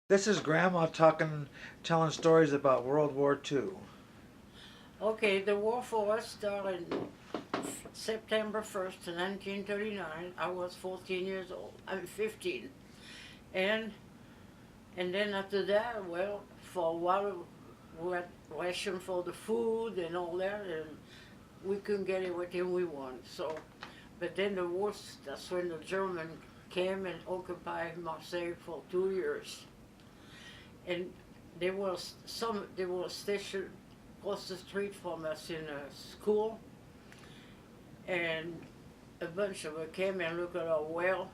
This is Grandma telling stories about World War II. Okay, the war for us started September 1st, 1939. I was 14 years old. I'm 15. And and then after that, well, for a while we had ration for the food and all that, and we couldn't get everything we want. So, but then the war, that's when the German came and occupied Marseille for 2 years. And they were stationed across the street from us in a school, and a bunch of them came and looked at our well.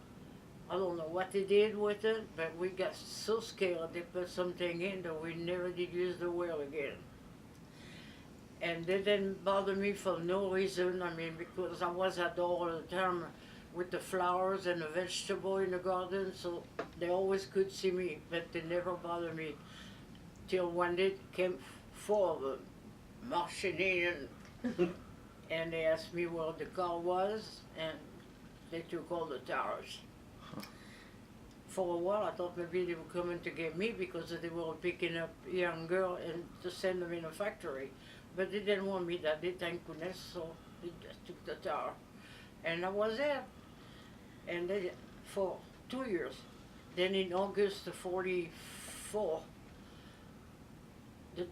I don't know what they did with it, but we got so scared they put something in that we never did use the well again. And they didn't bother me for no reason. I mean, because I was out there all the time with the flowers and the vegetable in the garden, so they always could see me, but they never bothered me. Till one day came four of them marching in, and they asked me where the car was, and they took all the tires. For a while, I thought maybe they were coming to get me because they were picking up a young girl and to send them in a factory. But they didn't want me that day, thank goodness, so they just took the tire. And I was there, and they, for 2 years. Then in August of 44, the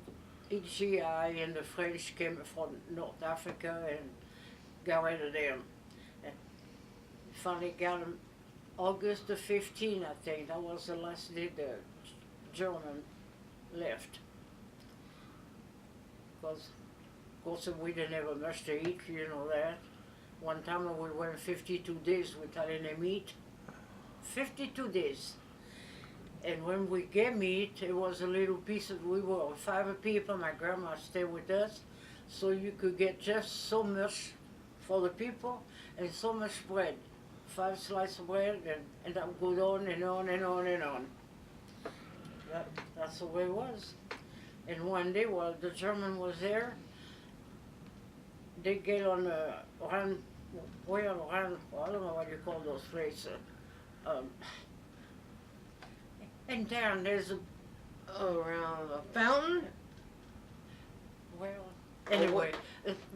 HGI and the French came from North Africa and got rid of them. And finally got them August the 15th, I think. That was the last day the German left. Because, of course, we didn't have much to eat, you know that. One time we went 52 days without any meat. 52 days. And when we get meat, it was a little piece of, we were five people, my grandma stayed with us, so you could get just so much for the people and so much bread. 5 slices of bread, and that would go on and on and on and on. That's the way it was. And one day while the German was there, they get on around, well, around, I don't know what you call those places. Um, in town, there's a, Around a fountain? well, anyway,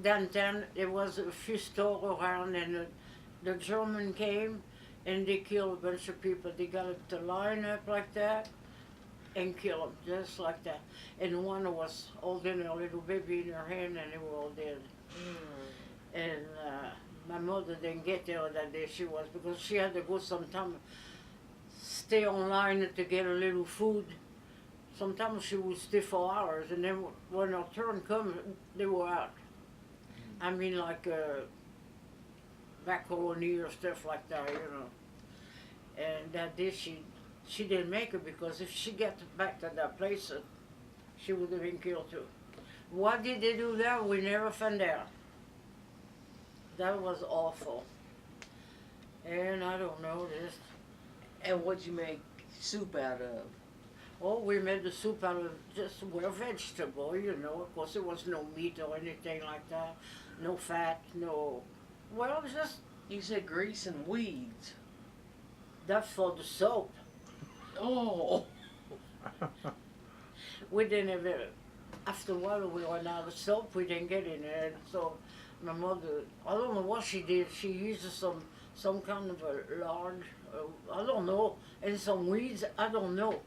downtown there was a few stores around, and the German came and they killed a bunch of people. They got it to line up like that and kill them just like that. And one was holding a little baby in her hand, and they were all dead. And my mother didn't get there that day. She was, because she had to go sometime, stay online to get a little food. Sometimes she would stay for hours, and then when her turn come, they were out. I mean, like macaroni or stuff like that, you know. And that day she didn't make it, because if she got back to that place, she would have been killed too. Why did they do that? We never found out. That was awful. And I don't know this. And what'd you make soup out of? Oh, we made the soup out of just well vegetable, you know. Of course, there was no meat or anything like that. No fat, no. Well, just You said grease and weeds. that's for the soap. Oh. We didn't have it. After a while, we ran out of soap. We didn't get any, and so my mother, I don't know what she did. She used some kind of a lard, I don't know, and some weeds. I don't know.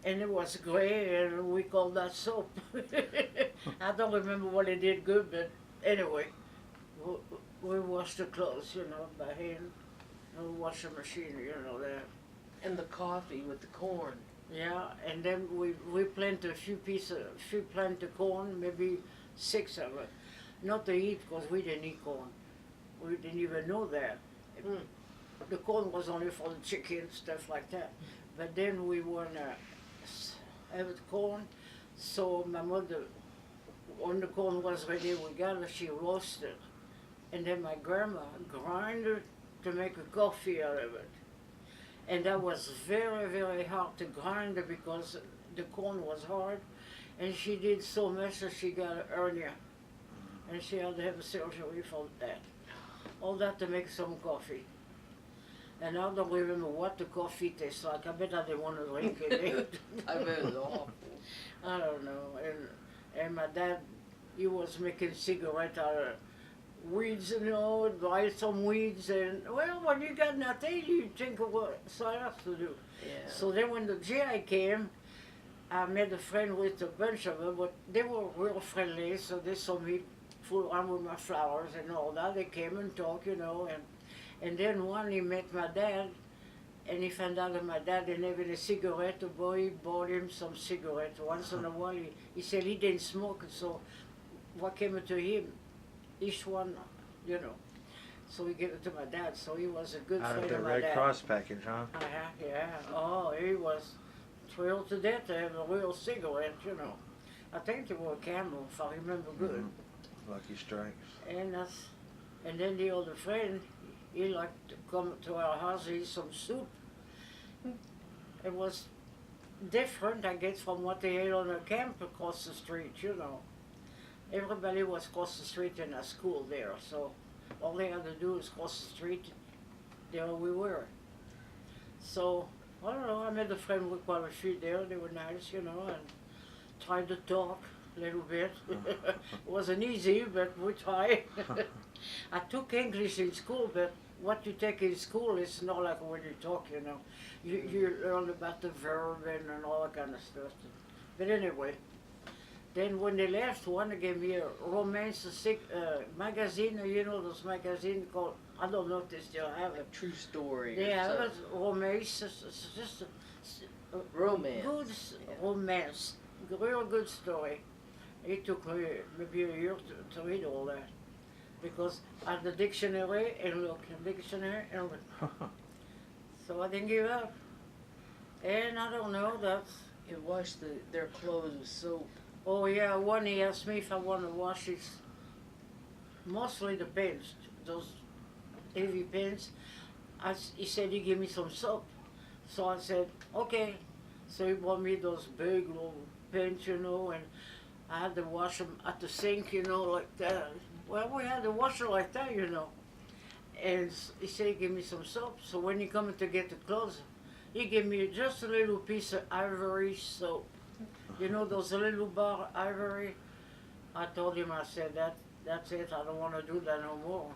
And it was gray, and we called that soap. I don't remember what it did good, but anyway, we washed the clothes, you know, by hand. No washing machine, you know that. And the coffee with the corn. Yeah, and then we planted a few planted corn, maybe 6 of it. Not to eat, because we didn't eat corn. We didn't even know that. Mm. The corn was only for the chicken, stuff like that. But then we want to have the corn, so my mother, when the corn was ready, we got it, she roasted. And then my grandma grinded to make a coffee out of it. And that was very, very hard to grind it, because the corn was hard. And she did so much that she got a hernia. And she had to have a surgery for that. All that to make some coffee. And I don't remember what the coffee tastes like. I bet I didn't want to drink it. I bet it was awful. I don't know. And my dad, he was making cigarette out of weeds, you know, buy some weeds. And, well, when you got nothing, you think of what else to do. Yeah. So then when the GI came, I made a friend with a bunch of them, but they were real friendly, so they saw me fool around with my flowers and all that. They came and talked, you know, and then one he met my dad, and he found out that my dad didn't have any cigarette. The boy bought him some cigarette. Once in a while, he said he didn't smoke, so what came to him, each one, you know. So he gave it to my dad, so he was a good Out friend of the of my Red dad. Cross package, huh? Yeah. Oh, he was thrilled to death to have a real cigarette, you know. I think they were Camel, if I remember good. Lucky Strikes. And then the other friend, he liked to come to our house and eat some soup. It was different, I guess, from what they ate on the camp across the street, you know. Everybody was across the street in a school there, so all they had to do was cross the street, there we were. So, I don't know, I made a friend with quite a few there, they were nice, you know, and tried to talk a little bit. It wasn't easy, but we tried. I took English in school, but what you take in school is not like when you talk, you know. You learn about the verb and all that kind of stuff. But anyway, then when they left, one gave me a romance magazine, you know, those magazines called, I don't know if they still have it. True story. Yeah, or it was something. romance, it's just a Romance. good romance, real good story. It took me maybe a year to read all that. Because I had the dictionary and look. So I didn't give up. And I don't know, that's, It washed their clothes with soap. oh yeah, one he asked me if I want to wash his, mostly the pants, those heavy pants. He said he gave me some soap. So I said, okay. So he bought me those big little pants, you know, and I had to wash them at the sink, you know, like that. Well, we had to wash it like that, you know. And he said he gave me some soap. So when he come to get the clothes, he gave me just a little piece of ivory soap. You know those little bar ivory? I told him, I said, that's it, I don't want to do that no more.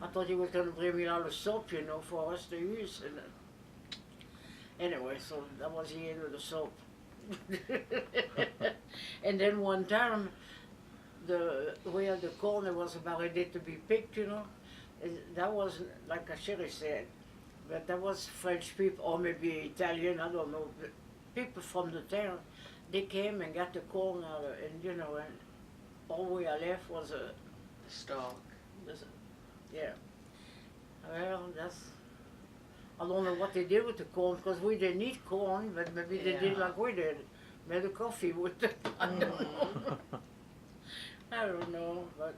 I thought he was going to bring me a lot of soap, you know, for us to use. And anyway, so that was the end of the soap. And then one time, we had the corn that was about ready to be picked, you know. That wasn't, like I should have said, but that was French people, or maybe Italian, I don't know. But people from the town, they came and got the corn out of it, and you know, and all we had left was a Stalk. yeah. Well, I don't know what they did with the corn, because we didn't eat corn, but maybe they did Yeah. like we did. Made a coffee with it. I don't know, but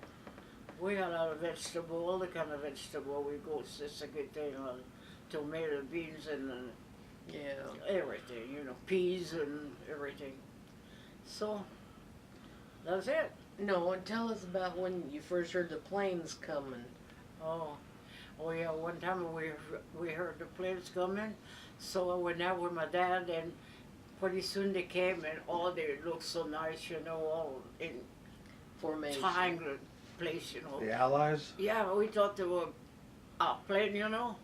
we had a lot of vegetable, all the kind of vegetable we go, it's a good thing, tomato, beans, and Yeah. everything, you know, peas and everything. So, that's it. No, and tell us about when you first heard the planes coming. Oh yeah, one time we heard the planes coming, so I went out with my dad, and pretty soon they came, and they looked so nice, you know, all in Formation. triangle place, you know. The Allies? Yeah, we thought they were a plane, you know,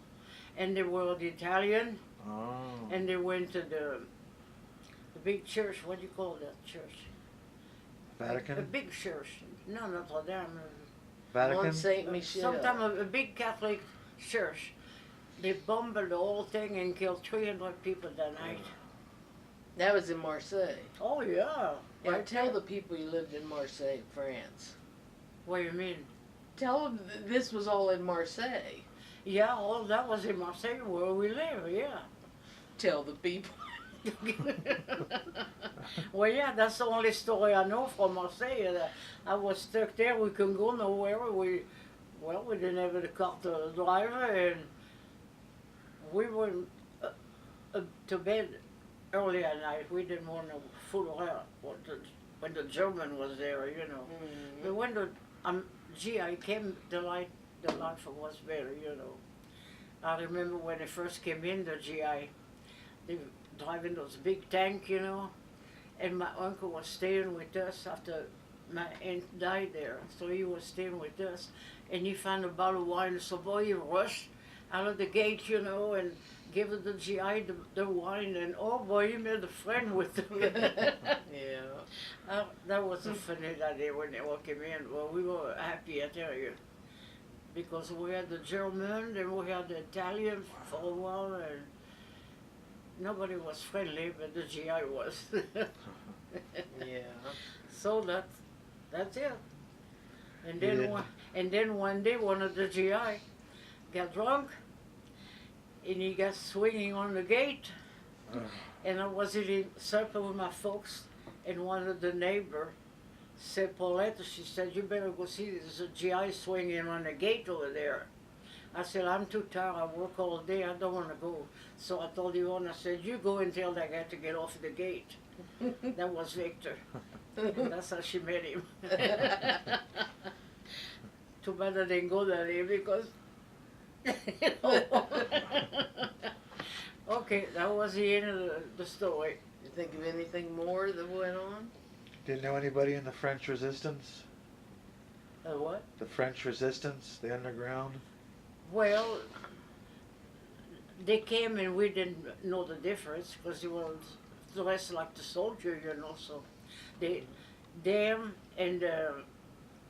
and they were the Italian, Oh. and they went to the big church. What do you call that church? A Vatican? big church. No, Notre Dame. Vatican? On St. Michel. Sometime a big Catholic church. They bombed the whole thing and killed 300 people that night. That was in Marseille. Oh yeah. Now Right tell there. the people you lived in Marseille, France. What do you mean? Tell them this was all in Marseille. Yeah, all that was in Marseille where we live, yeah. Tell the people. Well, yeah, that's the only story I know from Marseille. I was stuck there. We couldn't go nowhere. We didn't have the car to drive, and we went to bed early at night. We didn't want to fool around when the German was there, you know. Mm-hmm. But when the GI came, the life was better, you know. I remember when they first came in, the GI, they were driving those big tank, and my uncle was staying with us after my aunt died there, so he was staying with us, and he found a bottle of wine, so boy, he rushed out of the gate, and gave the GI the wine, and oh boy, he made a friend with him. Yeah. That was a funny day when they all came in. Well, we were happy, I tell you, because we had the German, then we had the Italian for a while, and nobody was friendly, but the GI was. Yeah. So that's it. And You then didn't- one day, one of the GI got drunk, and he got swinging on the gate, and I was eating supper with my folks, and one of the neighbor said, Paulette, she said, you better go see, there's a GI swinging on the gate over there. I said, I'm too tired, I work all day, I don't want to go. So I told the owner, I said, you go and tell that guy to get off the gate. That was Victor. And that's how she met him. Too bad I didn't go that day because, you know. Okay, that was the end of the story. You think of anything more that went on? Didn't know anybody in the French Resistance? What? The French Resistance, the underground? Well, they came and we didn't know the difference because they were dressed like the soldier, so them and the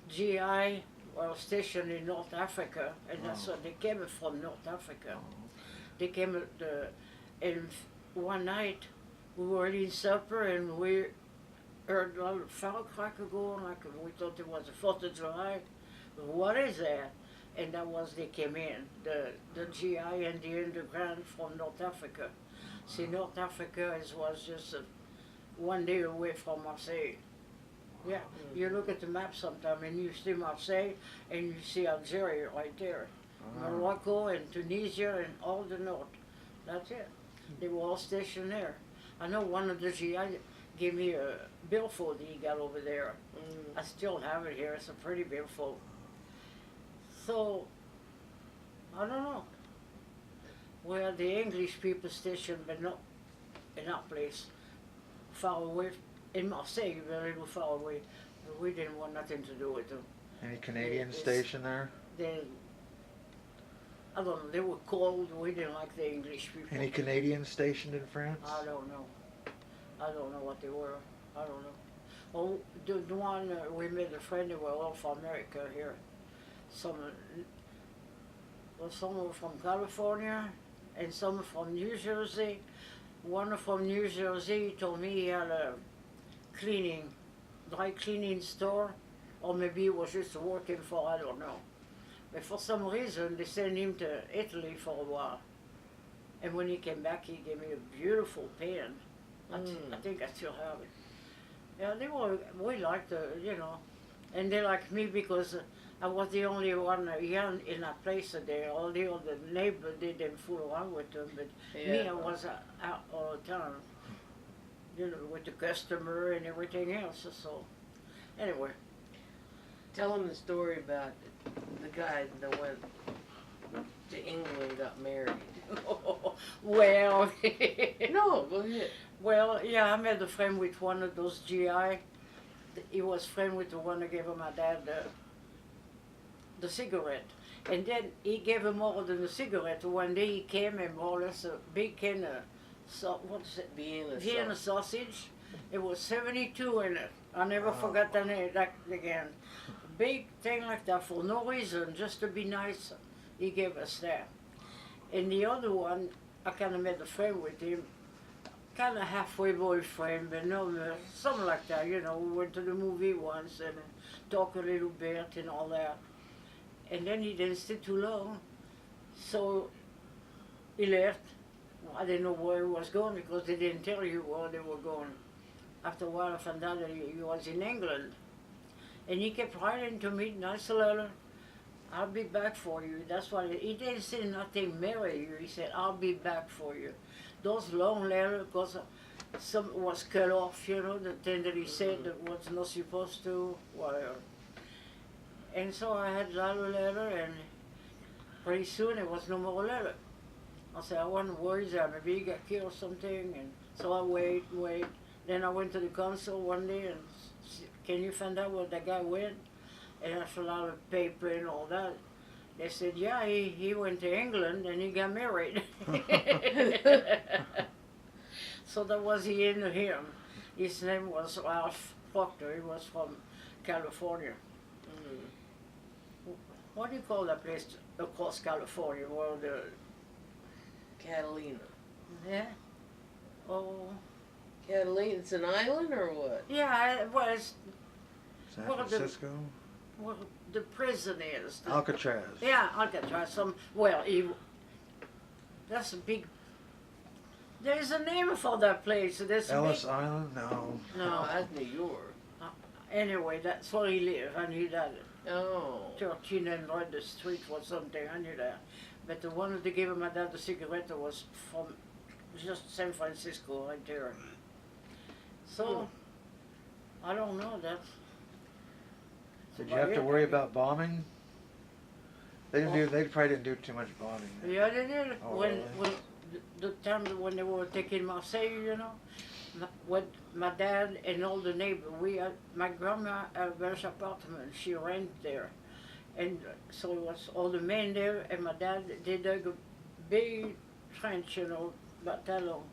GI were stationed in North Africa, and that's what they came from, North Africa. They came and one night we were eating supper and we heard a little firecracker going, like we thought it was the 4th of July. What is that? And that was, they came in, the GI and the underground from North Africa. See, North Africa was just one day away from Marseille. Yeah, you look at the map sometime and you see Marseille and you see Algeria right there. Morocco and Tunisia and all the north. That's it. They were all stationed there. I know one of the GI gave me a billfold he got over there. I still have it here. It's a pretty billfold. So, I don't know. Where the English people stationed, but not in our place, far away, in Marseille, very little far away. But we didn't want nothing to do with them. Any Canadian station there? They, I don't know, they were cold, we didn't like the English people. Any Canadians stationed in France? I don't know. I don't know what they were. I don't know. Well, the one we made a friend, they were all from America here. Some were from California and some from New Jersey. One from New Jersey told me he had a dry cleaning store, or maybe he was just working for, I don't know. But for some reason, they sent him to Italy for a while. And when he came back, he gave me a beautiful pen. I think I still have it. Yeah, we liked and they liked me because I was the only one young in a place there. All the other neighbors, they didn't fool around with them, but me, I was out all the time, with the customer and everything else. So, anyway. Tell them the story about the guy that went to England and got married. Well, No, go ahead. well, yeah, I made a friend with one of those GI. He was friend with the one that gave my dad the cigarette. And then he gave him more than the cigarette. One day he came and brought us a big can of, what is it? Vienna sausage. It was 72 in it. I never forgot that again. Big thing like that for no reason, just to be nice. He gave us that. And the other one, I kind of made a friend with him. Kind of halfway boyfriend, but no, something like that, We went to the movie once and talked a little bit and all that. And then he didn't stay too long, so he left. I didn't know where he was going because they didn't tell you where they were going. After a while, I found out that he was in England. And he kept writing to me, nice letter. I'll be back for you. That's why he didn't say nothing, marry you. He said, I'll be back for you. Those long letters, because some was cut off, the thing that he said that was not supposed to, whatever. And so I had that letter, and pretty soon it was no more letter. I said, I wonder where is that? Maybe he got killed or something. And so I wait. Then I went to the consul one day and can you find out where that guy went? And I filled out a paper and all that. They said, yeah, he went to England and he got married. So that was the end of him. His name was Ralph Proctor. He was from California. What do you call that place across California? Well, Catalina. yeah. Oh. Catalina, it's an island or what? Yeah, well, it's San Well, the- Francisco, well, the prison is. Alcatraz. Yeah, Alcatraz. That's a big. There's a name for that place. There's a Ellis big, Island? No. No. That's New York. Anyway, that's where he lived. I knew that. Oh. 13 and Lloyd the street or something. I knew that. But the one that gave my dad the cigarette was from just San Francisco, right there. So, I don't know. That's. Did you have to worry about bombing? They didn't do. They probably didn't do too much bombing. Yeah, they did. Oh, when really? when the time when they were taking Marseille, you know, when my dad and all the neighbors, my grandma had a Welsh apartment. She rented there, and so it was all the men there, and my dad did a big trench, you know, about that long.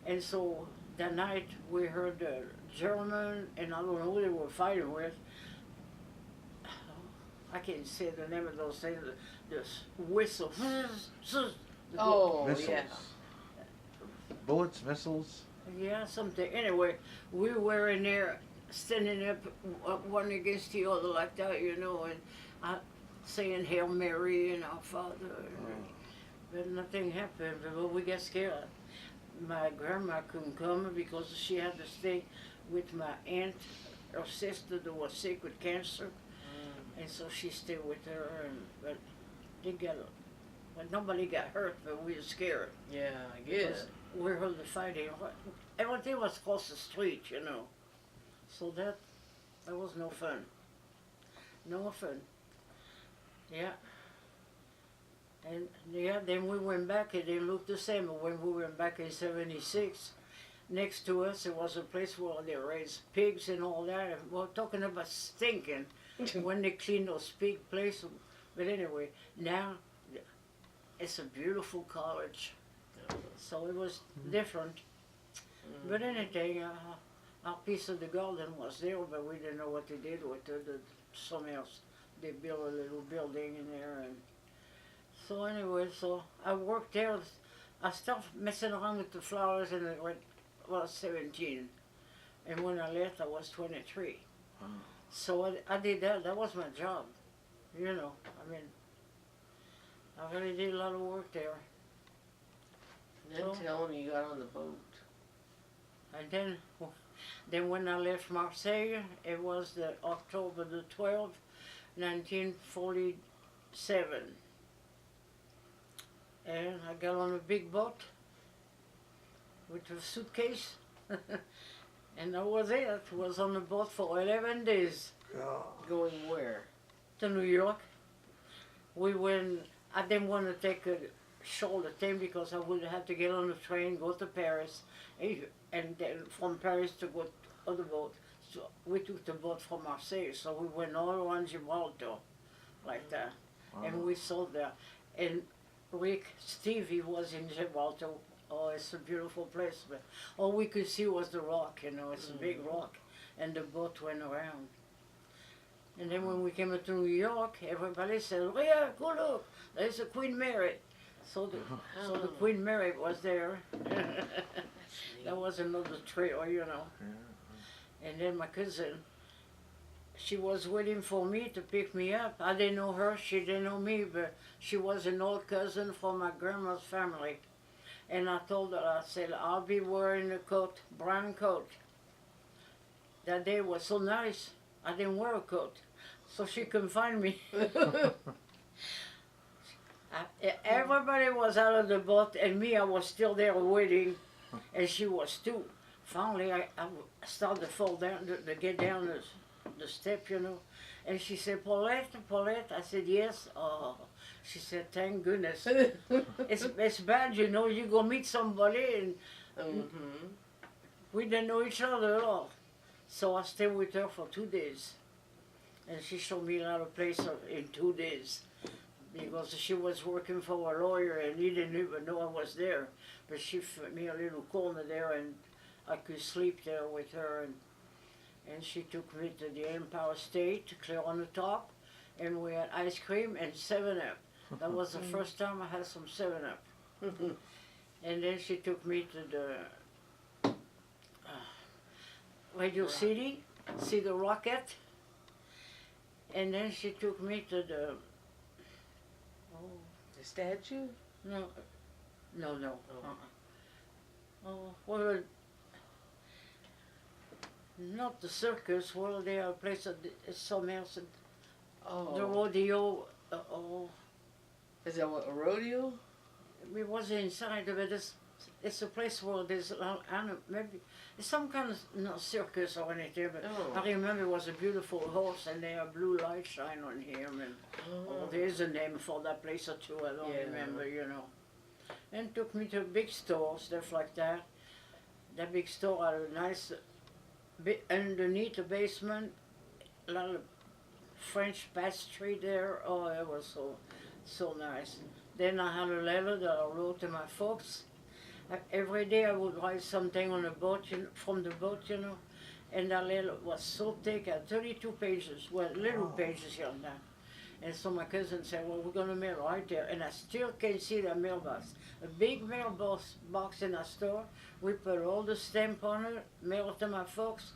And so that night we heard the German, and I don't know who they were fighting with. I can't say the name of those things. The whistle. Oh, Missiles. yeah. Bullets, missiles. Yeah, something. Anyway, we were in there standing up one against the other like that, you know, and saying Hail Mary and Our Father. But nothing happened. But we got scared. My grandma couldn't come because she had to stay with my aunt, her sister that was sick with cancer. And so she stayed with her, but nobody got hurt, but we were scared. Yeah, I guess. We heard the fighting. Everything was across the street, you know. So that was no fun. No fun. Yeah. And yeah, then we went back. It didn't look the same. But when we went back in '76, next to us there was a place where they raised pigs and all that. And we're talking about stinking. When they clean those pig places. But anyway, now it's a beautiful college. So it was different. But anything, our piece of the garden was there, but we didn't know what they did with it. Something else. They built a little building in there. And so anyway, so I worked there. I started messing around with the flowers and I was 17. And when I left, I was 23. Wow. So I did that. That was my job. You know, I mean, I really did a lot of work there. Then tell him you got on the boat. And then when I left Marseille, it was the October the 12th, 1947. And I got on a big boat with a suitcase. And that was it. I was on the boat for 11 days. Going where? To New York. I didn't want to take a shoulder thing because I would have to get on the train, go to Paris, and then from Paris to go on the boat. So we took the boat from Marseille, so we went all around Gibraltar, like that. Wow. And we saw there. And Stevie was in Gibraltar. Oh, it's a beautiful place, but all we could see was the rock, you know, it's a big rock, and the boat went around. And then when we came to New York, everybody said, oh yeah, go look, there's a Queen Mary. So the Queen Mary was there. That was another trail, you know. And then my cousin, she was waiting for me to pick me up. I didn't know her, she didn't know me, but she was an old cousin from my grandma's family. And I told her, I said, I'll be wearing a coat, brown coat. That day was so nice, I didn't wear a coat. So she couldn't find me. Everybody was out of the boat, and me, I was still there waiting, and she was too. Finally, I started to fall down, to get down the step, you know. And she said, Paulette, Paulette. I said, yes. Oh, she said, thank goodness. It's bad, you know. You go meet somebody and Mm-hmm. we didn't know each other at all. So I stayed with her for 2 days. And she showed me a lot of places in 2 days. Because she was working for a lawyer and he didn't even know I was there. But she put me a little corner there and I could sleep there with her. And she took me to the Empire State, clear on the top. And we had ice cream and 7-Up. That was the first time I had some 7-Up. And then she took me to the Radio City, see the rocket. And then she took me to the, The statue? no. Oh. Oh, well, not the circus, well, they are a place that somewhere else, Oh. the rodeo, oh, Is that what, a rodeo? it was inside of it. It's a place where there's, maybe, it's some kind of, not circus or anything, but Oh. I remember it was a beautiful horse and there are blue lights shine on him and oh, there's a name for that place or two, I don't Yeah. remember, you know. And took me to a big store, stuff like that. That big store had a nice, underneath the basement, a lot of French pastry there. Oh, it was so nice. Then I had a letter that I wrote to my folks. Every day I would write something on the boat, from the boat, you know. And that letter was so thick, had 32 pages, well, little pages here and there. And so my cousin said, well, we're going to mail right there. And I still can see the mailbox. A big mailbox in a store. We put all the stamp on it, mail it to my folks.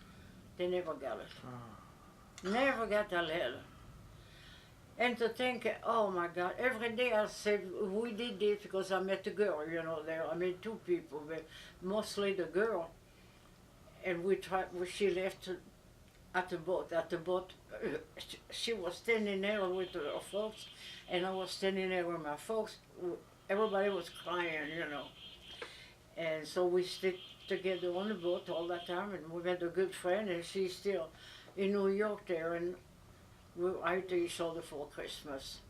They never got it. Never got a letter. And to think, oh my God, every day I said, we did this because I met a girl, you know, there. I met 2 people, but mostly the girl. And she left at the boat. She was standing there with her folks, and I was standing there with my folks. Everybody was crying, you know. And so we stayed together on the boat all that time, and we met a good friend, and she's still in New York there, and we write to each other for Christmas.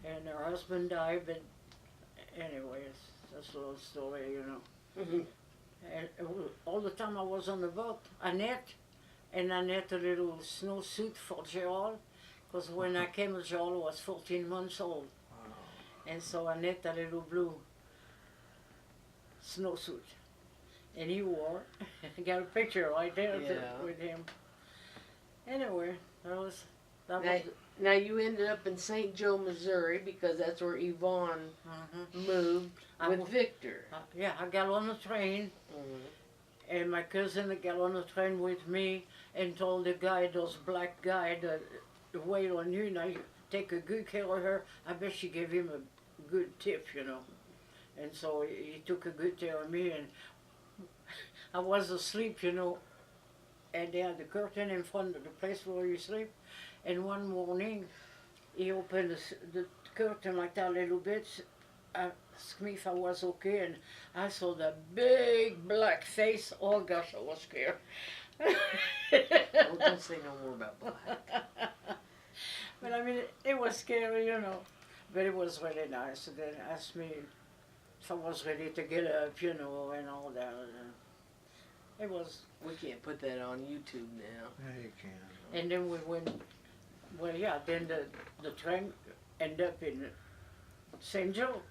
And her husband died, but anyways, that's a little story, you know. Mm-hmm. And all the time I was on the boat, Annette a little snowsuit for Gerald, because when I came, Gerald was 14 months old. Wow. And so Annette a little blue snowsuit. And he wore, I got a picture right there with him. Anyway, that was Now you ended up in St. Joe, Missouri, because that's where Yvonne moved with Victor. Yeah, I got on the train, and my cousin got on the train with me and told the guy, those black guy that wait on you, now you take a good care of her. I bet she gave him a good tip, you know. And so he took a good care of me, and I was asleep, you know, and they had the curtain in front of the place where you sleep. And one morning, he opened the curtain like that a little bit, asked me if I was okay, and I saw the big black face. Oh gosh, I was scared. Oh, don't say no more about black. But I mean, it was scary, you know. But it was really nice. And then asked me if I was ready to get up, you know, and all that. And it was. We can't put that on YouTube now. Yeah, you can. And then we went. Well, yeah. Then the train ended up in St. Joe.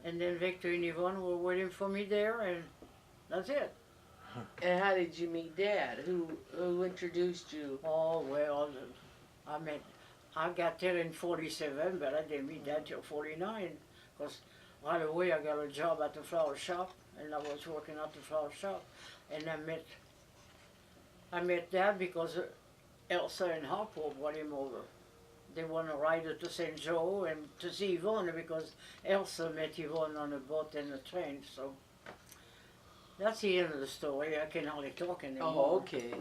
And then Victor and Yvonne were waiting for me there, and that's it. And how did you meet Dad? Who introduced you? Oh, well, I got there in 47, but I didn't meet Dad till 49, because right away I got a job at the flower shop, and I was working at the flower shop, and I met Dad because Elsa and Harpo brought him over. They want to ride it to St. Joe and to see Yvonne, because Elsa met Yvonne on the boat and the train, so that's the end of the story. I can hardly talk anymore. Oh, okay.